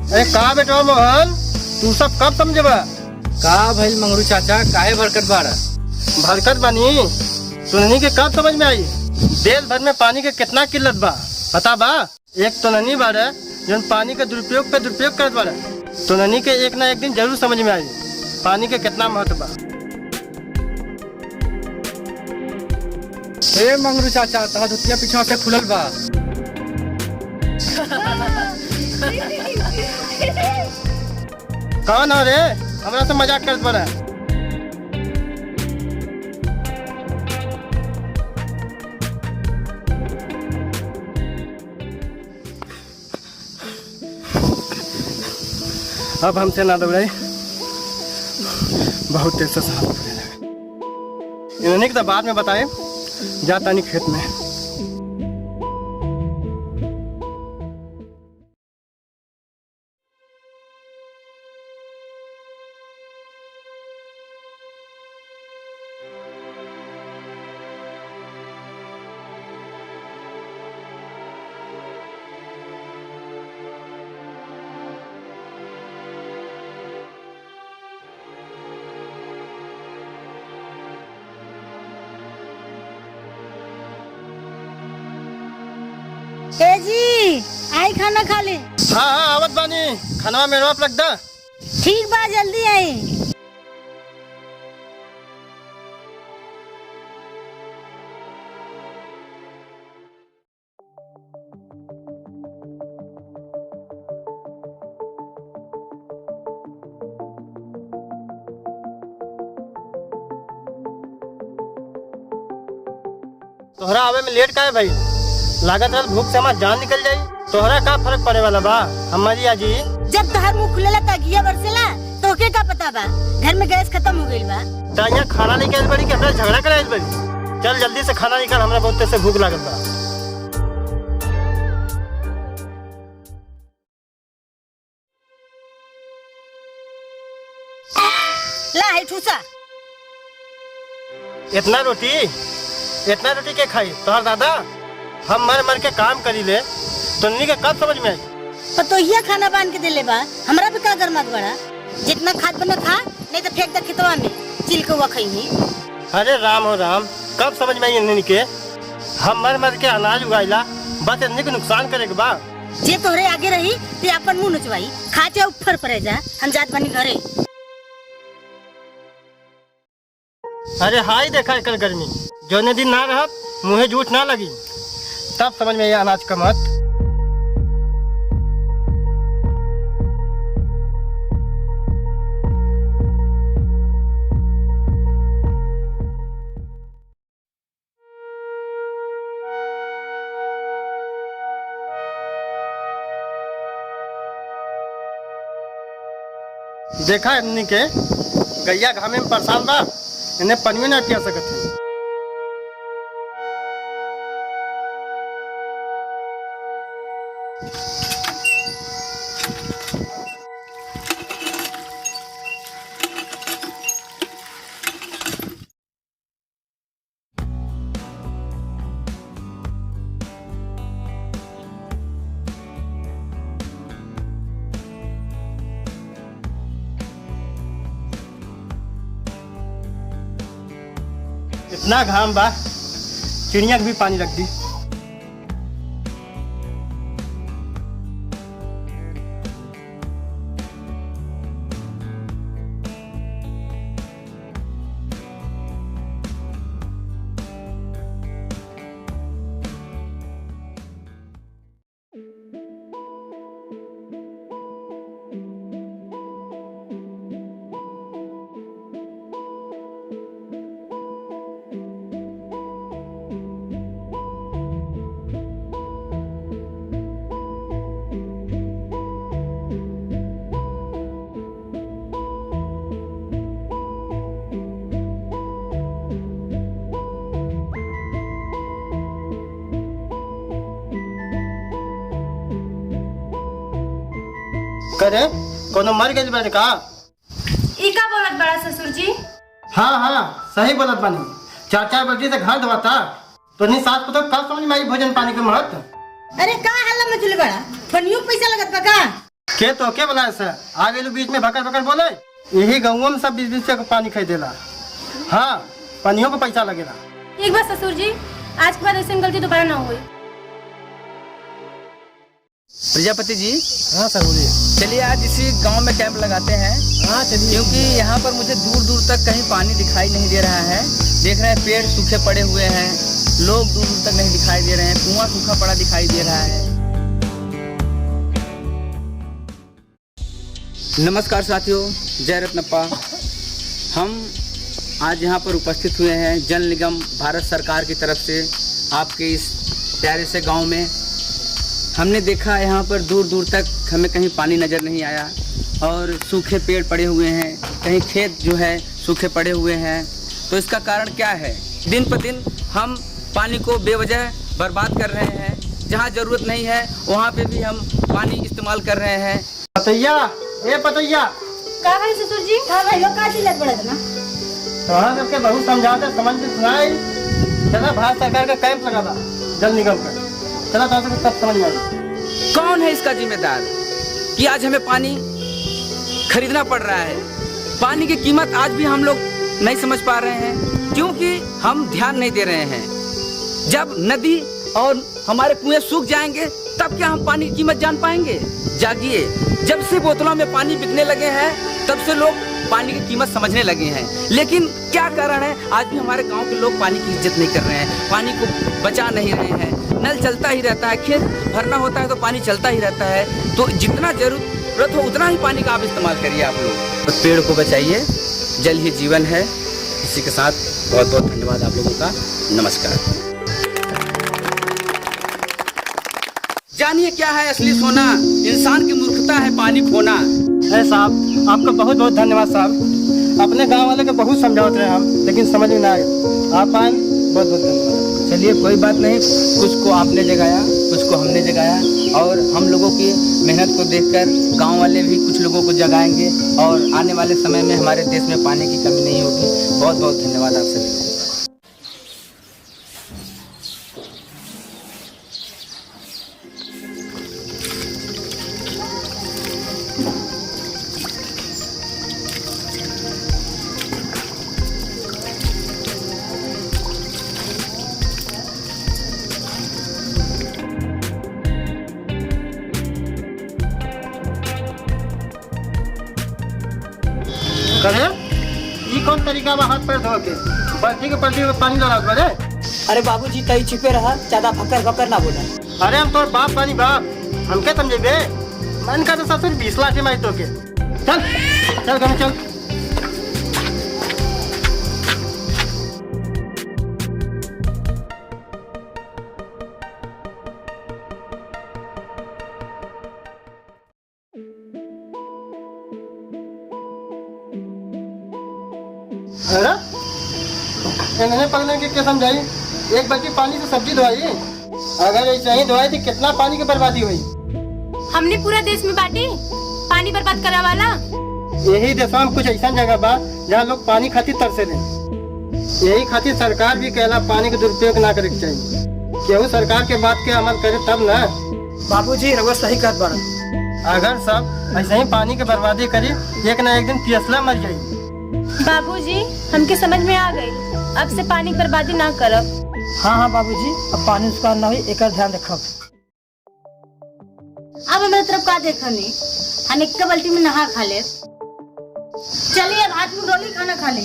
अरे कहा बेटा मोहन, तू सब कब समझबा? का भइल मंगरू चाचा, काहे भरकत बाड़ा? भरकत बानी तुननी के कब समझ में आई? देश भर में पानी के कितना किल्लत बा पता बा? एक तुननी बाड़ा जो पानी के दुरुपयोग पे दुरुपयोग करत बाड़ा। तुननी के एक ना एक दिन जरूर समझ में आई पानी के कितना महत्व बा। ए मंगरू चाचा, तोहर धुतिया पीछा से खुलल बा। कौन हो रे? हमरा से मजाक करत बाड़ा। अब हमसे ना दौड़ाई, बहुत तेज से सांस फूलने लगा। इन्होंने तो बाद में बताए, जाता नहीं खेत में। ए जी, आई खाना खा ले। हाँ हाँ आवत बानी, खाना में रोप रख दा। ठीक बा, जल्दी आई। तोहरा आवे में लेट का है भाई? लागत है भूख से हमार जान निकल जाई। तोहरा का फर्क पड़े वाला बा? हमारी आजी जब तहर मुंह खुलेला तगिया बरसेला, तो के का पता बा घर में गैस खत्म हो गइल बा। ताइया खाना लेके आइल बड़ी कि हमरा झगड़ा करे आइल बड़ी? चल जल्दी से खाना निकाल, हमरा बहुत से भूख लागत बा। ला है ठूसा। इतना रोटी के खाई तोहर दादा? हम मर मर के काम करी ले, तुन्नी के कब समझ में आई? पर तो ये खाना बांध के देले बा, हमरा भी का गरमात बड़ा। जितना खाद बना खा, नहीं तो फेंक दे खेतवा में, चिल के हुआ खइही। अरे राम हो राम, कब समझ में आई इन्हीं के? हम मर मर के अनाज उगाइला, बस इन्हीं को नुकसान करे के बा। जे तोहरे आगे रही ते अपन मुंह नचवाई, खा जा ऊपर पड़े जा। हम जात बनी घरे। अरे हाई देखा कर गर्मी, जो दिन ना रहा मुँहे झूठ ना लगी, तब समझ में आया अनाज का महत्व। देखा इन्हीं के गैया घामे में परेशान बा, इन्हें पनियो ना पिया सकत है। इतना घाम बा, चिड़िया के भी पानी रख दी। करे कोनो मर गई बड़े का? ई का बोलत बड़ा ससुर जी? हाँ सही बोलत बानी। 4-4 बजे से घर धोता तो नहीं सास पता कब समझ में आई भोजन पानी के महत्व। अरे का हल्ला मचले बड़ा, पनियों पैसा लगत बा का? के तो के बोला सर आ गए बीच में भकर भकर बोले। यही गाँव में सब 20-20 से पानी खाई देला। हाँ पनियों को पैसा लगेला। एक बार ससुर जी, आज के बाद ऐसी गलती दोबारा ना होगी। प्रजापति जी, हाँ सर बोलिए। चलिए आज इसी गांव में कैंप लगाते हैं। हाँ चलिए। क्योंकि यहाँ पर मुझे दूर दूर तक कहीं पानी दिखाई नहीं दे रहा है। देख रहे हैं पेड़ सूखे पड़े हुए हैं, लोग दूर दूर तक नहीं दिखाई दे रहे हैं, कुआं सूखा पड़ा दिखाई दे रहा है। नमस्कार साथियों, जय रत्नप्पा। हम आज यहाँ पर उपस्थित हुए हैं जल निगम भारत सरकार की तरफ से आपके इस प्यारे से गांव में। हमने देखा यहाँ पर दूर दूर तक हमें कहीं पानी नज़र नहीं आया और सूखे पेड़ पड़े हुए हैं, कहीं खेत जो है सूखे पड़े हुए हैं। तो इसका कारण क्या है? दिन पर दिन हम पानी को बेवजह बर्बाद कर रहे हैं। जहाँ ज़रूरत नहीं है वहाँ पे भी हम पानी इस्तेमाल कर रहे हैं। पतैया ए पतैया, का है ससुर जी? हाँ भाई लोग का चिल्लत बड़ा ना। तो सबके बहुत समझाते समझ में सुनाई। चला भारत सरकार का कैंप लगा था जल निगम का, चला तो सब समझ में आई। कौन है इसका जिम्मेदार कि आज हमें पानी खरीदना पड़ रहा है? पानी की कीमत आज भी हम लोग नहीं समझ पा रहे हैं क्योंकि हम ध्यान नहीं दे रहे हैं। जब नदी और हमारे कुएं सूख जाएंगे तब क्या हम पानी की कीमत जान पाएंगे? जागिए, जब से बोतलों में पानी बिकने लगे हैं तब से लोग पानी की कीमत समझने लगे हैं। लेकिन क्या कारण है, आज भी हमारे गांव के लोग पानी की इज्जत नहीं कर रहे हैं, पानी को बचा नहीं रहे हैं। नल चलता ही रहता है, खेत भरना होता है तो पानी चलता ही रहता है। तो जितना जरूरत हो उतना ही पानी का आप इस्तेमाल करिए। आप लोग तो पेड़ को बचाइए, जल ही जीवन है। इसी के साथ बहुत बहुत धन्यवाद आप लोगों का। नमस्कार। जानिए क्या है असली सोना, इंसान की मूर्खता है पानी खोना। है साहब, आपका बहुत बहुत धन्यवाद साहब। अपने गांव वाले को बहुत समझाते रहे हम, लेकिन समझ में ना आए। आप आए, बहुत बहुत धन्यवाद। चलिए कोई बात नहीं, कुछ को आपने जगाया, कुछ को हमने जगाया और हम लोगों की मेहनत को देखकर गांव वाले भी कुछ लोगों को जगाएंगे और आने वाले समय में हमारे देश में पानी की कमी नहीं होगी। बहुत बहुत धन्यवाद आप सभी। करे ये कौन तरीका बा हाथ पैर धो के पलटी के पानी लगा बरे? अरे बाबूजी तई छिपे रहा, ज्यादा भकर भकर ना बोला। अरे हम तोर बाप पानी बाप, हम क्या समझे बे? मन का तो ससुर 20 लाठी मारी तो के। चल चल घर में चल। अरे इन्हें पकड़ने के क्या समझाई? एक बाल्टी पानी से सब्जी धोई, अगर ऐसे ही धोई थी कितना पानी की बर्बादी हुई। हमने पूरा देश में बांटी पानी बर्बाद करा वाला। यही देश में कुछ ऐसा जगह बा जहाँ लोग पानी खातिर तरसे रहे। यही खातिर सरकार भी कहला पानी के दुरुपयोग ना करे के चाहिए। केहू सरकार के बात के अमल करे तब ना। बाबूजी रउआ सही कहत बाड़ा। अगर सब ऐसे ही पानी की बर्बादी करी, एक न एक दिन पियसला मर जाये। बाबूजी हमके समझ में आ गई, अब से पानी की बर्बादी ना करब। हाँ हाँ बाबूजी, अब पानी उसका ना हुई, एक ध्यान रखब। अब हमारे तरफ का देखने, हम एक बाल्टी में नहा खा ले। चलिए अब हाथ में डोली खाना खा ले।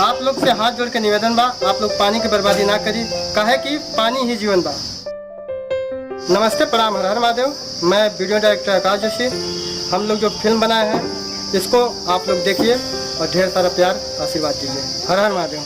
आप लोग से हाथ जोड़ के निवेदन बा, आप लोग पानी की बर्बादी ना करी, काहे कि पानी ही जीवन बा। नमस्ते, प्रणाम, हर हर महादेव। मैं वीडियो डायरेक्टर आकाश जोशी। हम लोग जो फिल्म बनाए हैं इसको आप लोग देखिए और ढेर सारा प्यार आशीर्वाद दीजिए। हर हर महादेव।